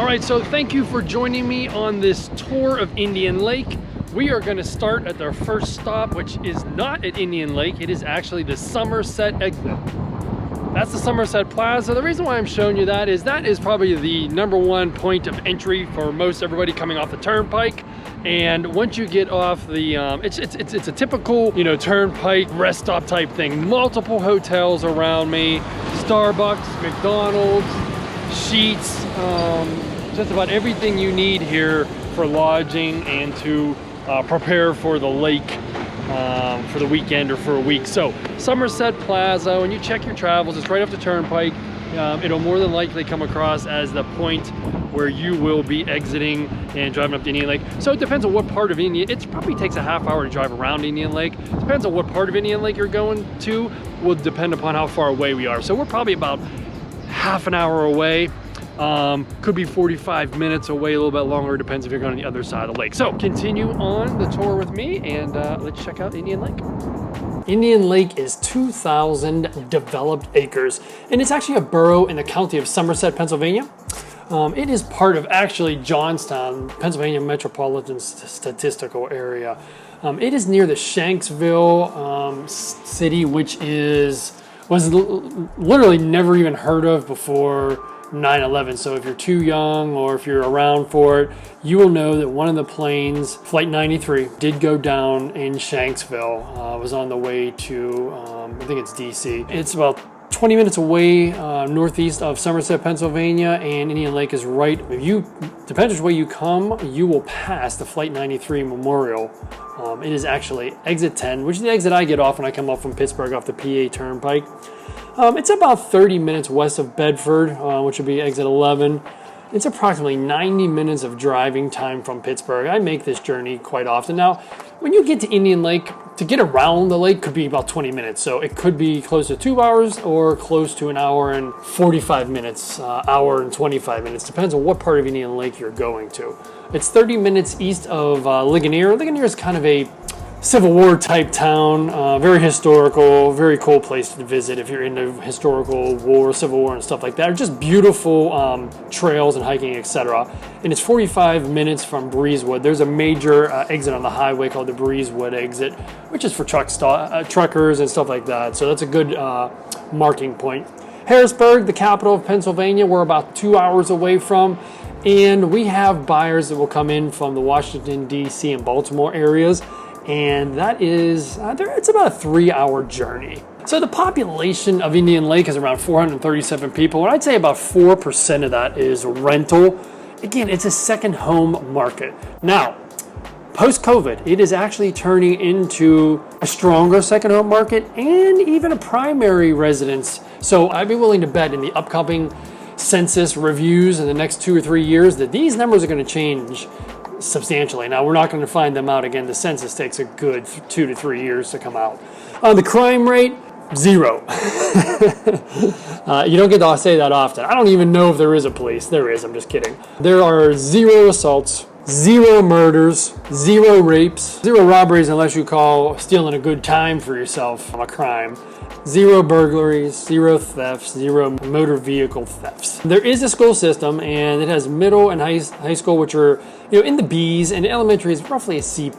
right, so thank you for joining me on this tour of Indian Lake. We are going to start at our first stop, which is not at Indian Lake. It is actually the Somerset exit. That's the Somerset Plaza. The reason why I'm showing you that is probably the #1 point of entry for most everybody coming off the turnpike. And once you get off the, it's a typical, you know, turnpike rest stop type thing. Multiple hotels around me, Starbucks, McDonald's, Sheets, just about everything you need here for lodging and to prepare for the lake for the weekend or for a week. So Somerset Plaza, when you check your travels, it's right off the turnpike. It'll more than likely come across as the point where you will be exiting and driving up to Indian Lake. So it depends on what part of Indian, it probably takes a half hour to drive around Indian Lake. Depends on what part of Indian Lake you're going to, will depend upon how far away we are. So we're probably about half an hour away. Could be 45 minutes away, a little bit longer, depends if you're going on the other side of the lake. So continue on the tour with me and let's check out Indian Lake. Indian Lake is 2,000 developed acres, and it's actually a borough in the county of Somerset, Pennsylvania. It is part of actually Johnstown, Pennsylvania Metropolitan Statistical Area. It is near the Shanksville city, which was literally never even heard of before 9/11. So if you're too young or if you're around for it, you will know that one of the planes, Flight 93, did go down in Shanksville. It was on the way to, I think it's DC. It's about 20 minutes away northeast of Somerset, Pennsylvania, and Indian Lake is right. If you, depends which way you come, you will pass the Flight 93 Memorial. It is actually exit 10, which is the exit I get off when I come up from Pittsburgh off the PA Turnpike. It's about 30 minutes west of Bedford, which would be exit 11. It's approximately 90 minutes of driving time from Pittsburgh. I make this journey quite often. Now, when you get to Indian Lake, to get around the lake could be about 20 minutes. So it could be close to 2 hours or close to an hour and 45 minutes, hour and 25 minutes. Depends on what part of Indian Lake you're going to. It's 30 minutes east of Ligonier. Ligonier is kind of a Civil War type town, very historical, very cool place to visit if you're into historical war, Civil War and stuff like that. Or just beautiful trails and hiking, etc. And it's 45 minutes from Breezewood. There's a major exit on the highway called the Breezewood exit, which is for truckers and stuff like that. So that's a good marking point. Harrisburg, the capital of Pennsylvania, we're about 2 hours away from. And we have buyers that will come in from the Washington, D.C. and Baltimore areas. And that is, it's about a 3-hour journey. So the population of Indian Lake is around 437 people, and I'd say about 4% of that is rental. Again, it's a second home market. Now, post-COVID, it is actually turning into a stronger second home market and even a primary residence. So I'd be willing to bet in the upcoming census reviews in the next 2 or 3 years that these numbers are going to change substantially. Now, we're not going to find them out again. The census takes a good 2 to 3 years to come out. The crime rate, 0. You don't get to say that often. I don't even know if there is a police. There is, I'm just kidding. There are 0 assaults, 0 murders, 0 rapes, 0 robberies unless you call stealing a good time for yourself a crime. 0 burglaries, 0 thefts, 0 motor vehicle thefts. There is a school system, and it has middle and high school, which are, you know, in the B's, and elementary is roughly a C+.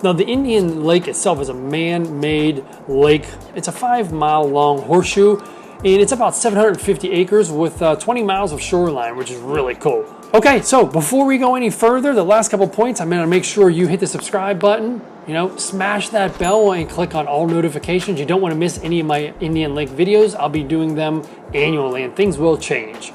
Now, the Indian Lake itself is a man-made lake. It's a 5-mile long horseshoe, and it's about 750 acres with 20 miles of shoreline, which is really cool. Okay, so before we go any further, the last couple points, I'm gonna make sure you hit the subscribe button, you know, smash that bell and click on all notifications. You don't wanna miss any of my Indian Lake videos. I'll be doing them annually and things will change.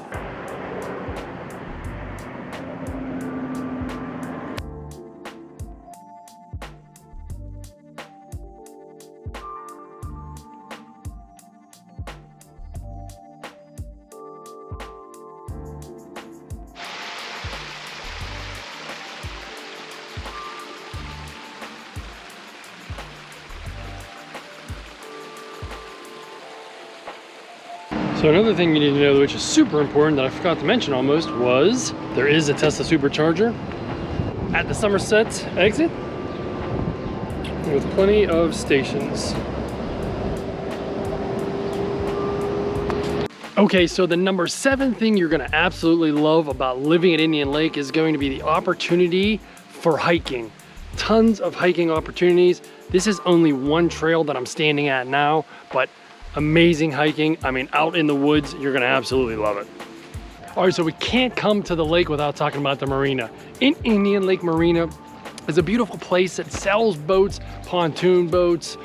So another thing you need to know, which is super important that I forgot to mention almost, was there is a Tesla Supercharger at the Somerset exit with plenty of stations. Okay, so the number 7 thing you're gonna absolutely love about living at Indian Lake is going to be the opportunity for hiking. Tons of hiking opportunities. This is only one trail that I'm standing at now, but amazing hiking. I mean, out in the woods, you're gonna absolutely love it. All right, so we can't come to the lake without talking about the marina. In Indian Lake Marina is a beautiful place that sells boats, pontoon boats,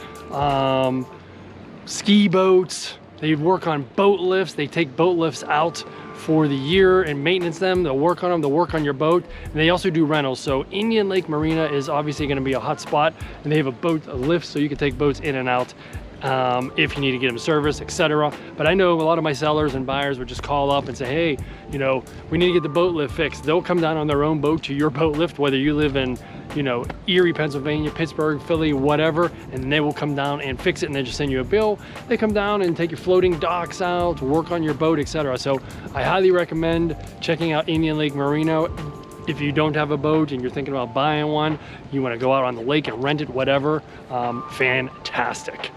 ski boats. They work on boat lifts. They take boat lifts out for the year and maintenance them. They'll work on them. They'll work on your boat. And they also do rentals. So Indian Lake Marina is obviously going to be a hot spot. And they have a lift so you can take boats in and out if you need to get them serviced, etc. But I know a lot of my sellers and buyers would just call up and say, hey, you know, we need to get the boat lift fixed. They'll come down on their own boat to your boat lift, whether you live in, you know, Erie, Pennsylvania, Pittsburgh, Philly, whatever, and they will come down and fix it and then just send you a bill. They come down and take your floating docks out, work on your boat, etc. So I highly recommend checking out Indian Lake Marina. If you don't have a boat and you're thinking about buying one, you want to go out on the lake and rent it, whatever, fantastic.